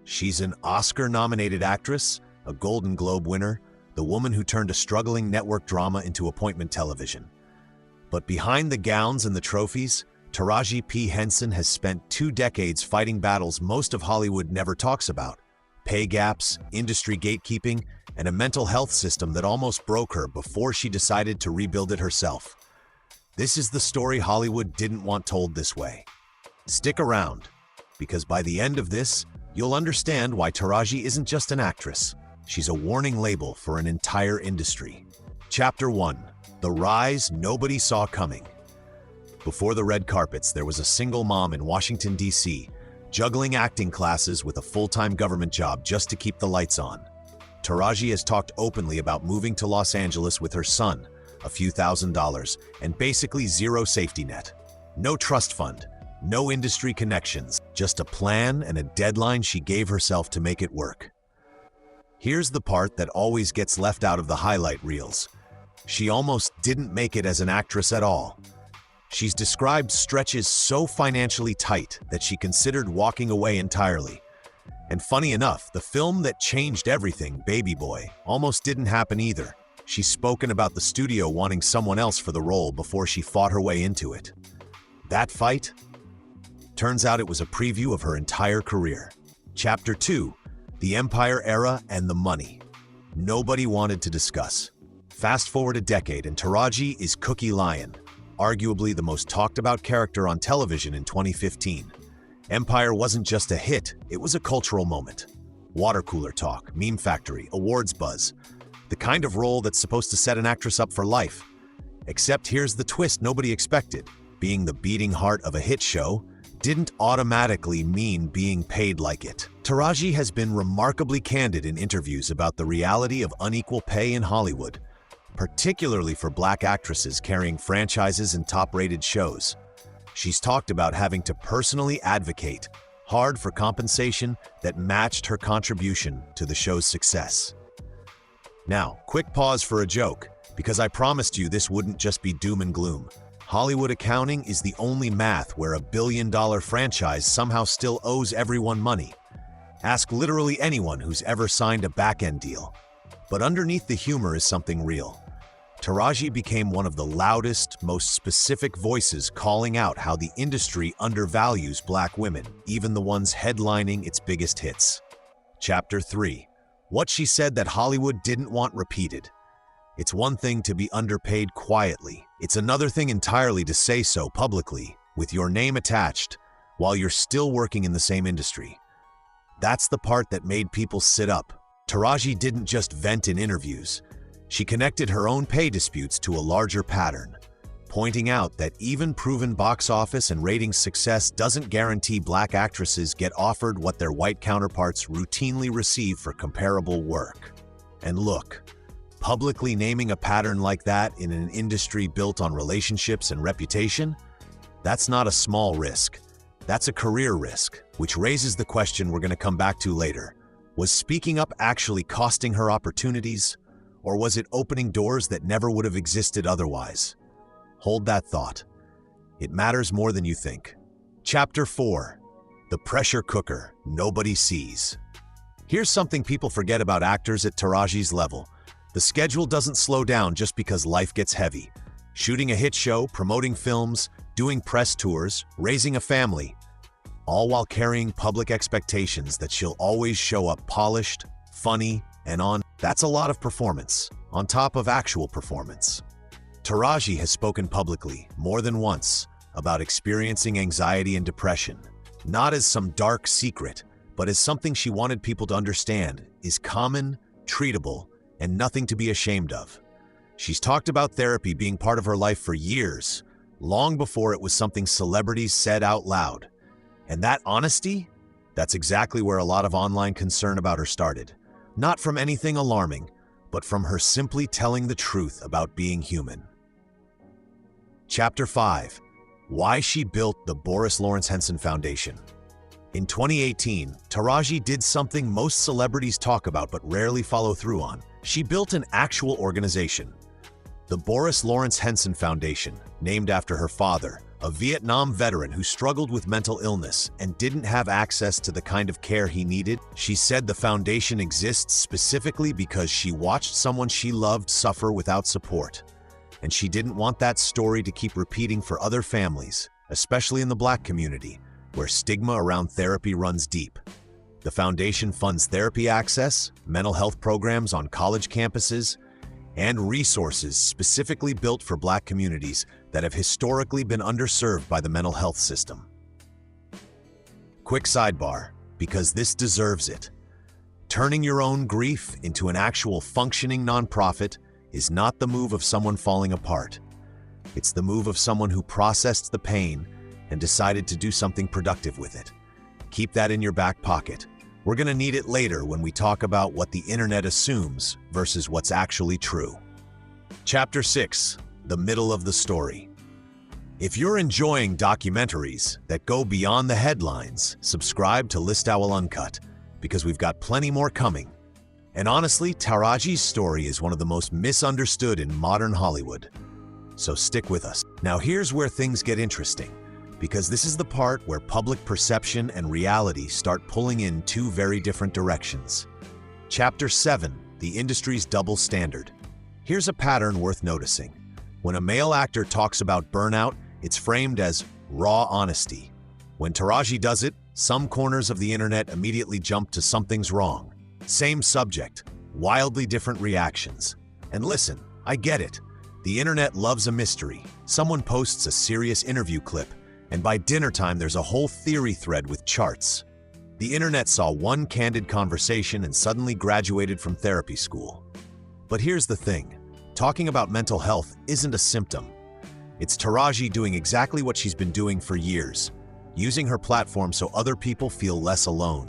She's an Oscar-nominated actress, a Golden Globe winner, the woman who turned a struggling network drama into appointment television. But behind the gowns and the trophies, Taraji P. Henson has spent 2 decades fighting battles most of Hollywood never talks about: pay gaps, industry gatekeeping, and a mental health system that almost broke her before she decided to rebuild it herself. This is the story Hollywood didn't want told this way. Stick around, because by the end of this, you'll understand why Taraji isn't just an actress. She's a warning label for an entire industry. Chapter 1: The Rise Nobody Saw Coming. Before the red carpets, there was a single mom in Washington, D.C., juggling acting classes with a full-time government job just to keep the lights on. Taraji has talked openly about moving to Los Angeles with her son, a few $1,000s, and basically zero safety net. No trust fund, no industry connections, just a plan and a deadline she gave herself to make it work. Here's the part that always gets left out of the highlight reels. She almost didn't make it as an actress at all. She's described stretches so financially tight that she considered walking away entirely. And funny enough, the film that changed everything, Baby Boy, almost didn't happen either. She's spoken about the studio wanting someone else for the role before she fought her way into it. That fight? Turns out it was a preview of her entire career. Chapter 2: The Empire Era and the Money. Nobody wanted to discuss. Fast forward a decade and Taraji is Cookie Lyon, arguably the most talked about character on television in 2015. Empire wasn't just a hit, it was a cultural moment. Water cooler talk, meme factory, awards buzz. The kind of role that's supposed to set an actress up for life. Except here's the twist nobody expected. Being the beating heart of a hit show didn't automatically mean being paid like it. Taraji has been remarkably candid in interviews about the reality of unequal pay in Hollywood, particularly for Black actresses carrying franchises and top-rated shows. She's talked about having to personally advocate hard for compensation that matched her contribution to the show's success. Now, quick pause for a joke, because I promised you this wouldn't just be doom and gloom. Hollywood accounting is the only math where a billion-dollar franchise somehow still owes everyone money. Ask literally anyone who's ever signed a back-end deal. But underneath the humor is something real. Taraji became one of the loudest, most specific voices calling out how the industry undervalues Black women, even the ones headlining its biggest hits. Chapter 3: What she said that Hollywood didn't want repeated. It's one thing to be underpaid quietly. It's another thing entirely to say so publicly, with your name attached, while you're still working in the same industry. That's the part that made people sit up. Taraji didn't just vent in interviews. She connected her own pay disputes to a larger pattern, pointing out that even proven box office and ratings success doesn't guarantee Black actresses get offered what their white counterparts routinely receive for comparable work. And look, publicly naming a pattern like that in an industry built on relationships and reputation, that's not a small risk. That's a career risk, which raises the question we're going to come back to later. Was speaking up actually costing her opportunities, or was it opening doors that never would have existed otherwise? Hold that thought. It matters more than you think. Chapter 4: The Pressure Cooker Nobody Sees. Here's something people forget about actors at Taraji's level. The schedule doesn't slow down just because life gets heavy. Shooting a hit show, promoting films, doing press tours, raising a family, all while carrying public expectations that she'll always show up polished, funny, and on. That's a lot of performance, on top of actual performance. Taraji has spoken publicly, more than once, about experiencing anxiety and depression, not as some dark secret, but as something she wanted people to understand is common, treatable, and nothing to be ashamed of. She's talked about therapy being part of her life for years, long before it was something celebrities said out loud. And that honesty, that's exactly where a lot of online concern about her started. Not from anything alarming, but from her simply telling the truth about being human. Chapter 5: Why she built the Boris Lawrence Henson Foundation. In 2018, Taraji did something most celebrities talk about but rarely follow through on. She built an actual organization. The Boris Lawrence Henson Foundation, named after her father, a Vietnam veteran who struggled with mental illness and didn't have access to the kind of care he needed. She said the foundation exists specifically because she watched someone she loved suffer without support. And she didn't want that story to keep repeating for other families, especially in the Black community, where stigma around therapy runs deep. The foundation funds therapy access, mental health programs on college campuses, and resources specifically built for Black communities that have historically been underserved by the mental health system. Quick sidebar, because this deserves it. Turning your own grief into an actual functioning nonprofit is not the move of someone falling apart. It's the move of someone who processed the pain and decided to do something productive with it. Keep that in your back pocket. We're going to need it later when we talk about what the internet assumes versus what's actually true. Chapter 6, the middle of the story. If you're enjoying documentaries that go beyond the headlines, subscribe to List Owl Uncut, because we've got plenty more coming. And honestly, Taraji's story is one of the most misunderstood in modern Hollywood. So stick with us. Now here's where things get interesting, because this is the part where public perception and reality start pulling in two very different directions. Chapter 7, the industry's double standard. Here's a pattern worth noticing. When a male actor talks about burnout, it's framed as raw honesty. When Taraji does it, some corners of the internet immediately jump to something's wrong. Same subject, wildly different reactions. And listen, I get it. The internet loves a mystery. Someone posts a serious interview clip, and by dinner time there's a whole theory thread with charts. The internet saw one candid conversation and suddenly graduated from therapy school. But here's the thing. Talking about mental health isn't a symptom. It's Taraji doing exactly what she's been doing for years, using her platform so other people feel less alone.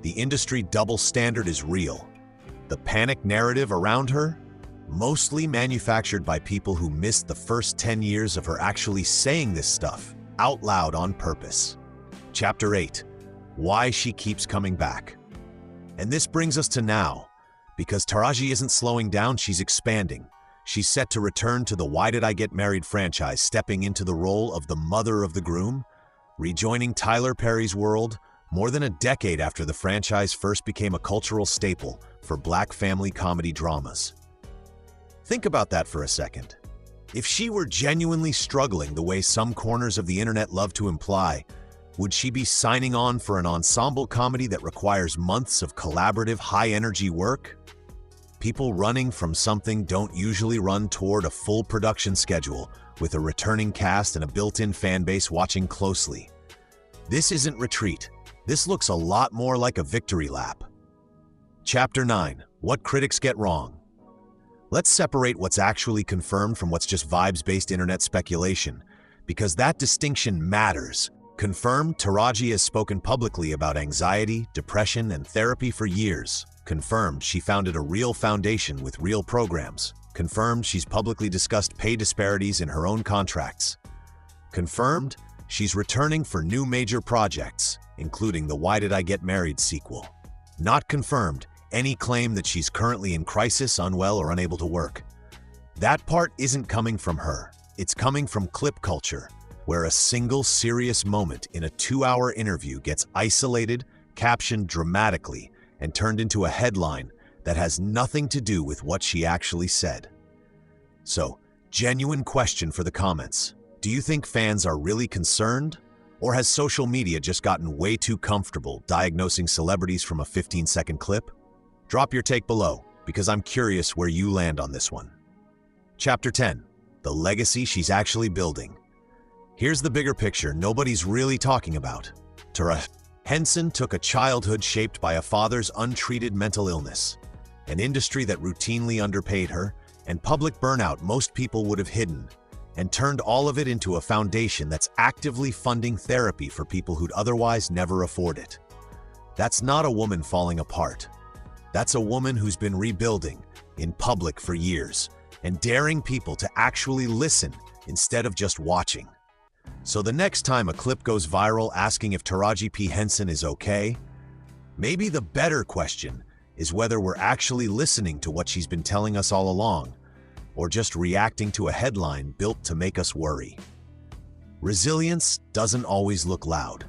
The industry double standard is real. The panic narrative around her? Mostly manufactured by people who missed the first 10 years of her actually saying this stuff out loud on purpose. Chapter 8, why she keeps coming back. And this brings us to now. Because Taraji isn't slowing down, she's expanding. She's set to return to the Why Did I Get Married franchise, stepping into the role of the mother of the groom, rejoining Tyler Perry's world more than a decade after the franchise first became a cultural staple for Black family comedy dramas. Think about that for a second. If she were genuinely struggling the way some corners of the internet love to imply, would she be signing on for an ensemble comedy that requires months of collaborative, high-energy work? People running from something don't usually run toward a full production schedule with a returning cast and a built-in fan base watching closely. This isn't retreat. This looks a lot more like a victory lap. Chapter 9, what critics get wrong. Let's separate what's actually confirmed from what's just vibes-based internet speculation, because that distinction matters. Confirmed, Taraji has spoken publicly about anxiety, depression, and therapy for years. Confirmed, she founded a real foundation with real programs. Confirmed, she's publicly discussed pay disparities in her own contracts. Confirmed, she's returning for new major projects, including the Why Did I Get Married sequel. Not confirmed, any claim that she's currently in crisis, unwell, or unable to work. That part isn't coming from her. It's coming from clip culture, where a single serious moment in a 2-hour interview gets isolated, captioned dramatically, and turned into a headline that has nothing to do with what she actually said. So, genuine question for the comments. Do you think fans are really concerned? Or has social media just gotten way too comfortable diagnosing celebrities from a 15-second clip? Drop your take below, because I'm curious where you land on this one. Chapter 10, the legacy she's actually building. Here's the bigger picture nobody's really talking about. Henson took a childhood shaped by a father's untreated mental illness, an industry that routinely underpaid her, and public burnout most people would have hidden, and turned all of it into a foundation that's actively funding therapy for people who'd otherwise never afford it. That's not a woman falling apart. That's a woman who's been rebuilding in public for years and daring people to actually listen instead of just watching. So the next time a clip goes viral asking if Taraji P. Henson is okay, maybe the better question is whether we're actually listening to what she's been telling us all along, or just reacting to a headline built to make us worry. Resilience doesn't always look loud.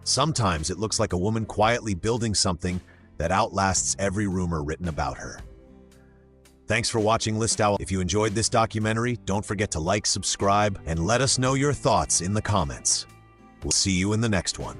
Sometimes it looks like a woman quietly building something that outlasts every rumor written about her. Thanks for watching List Owl. If you enjoyed this documentary, don't forget to like, subscribe, and let us know your thoughts in the comments. We'll see you in the next one.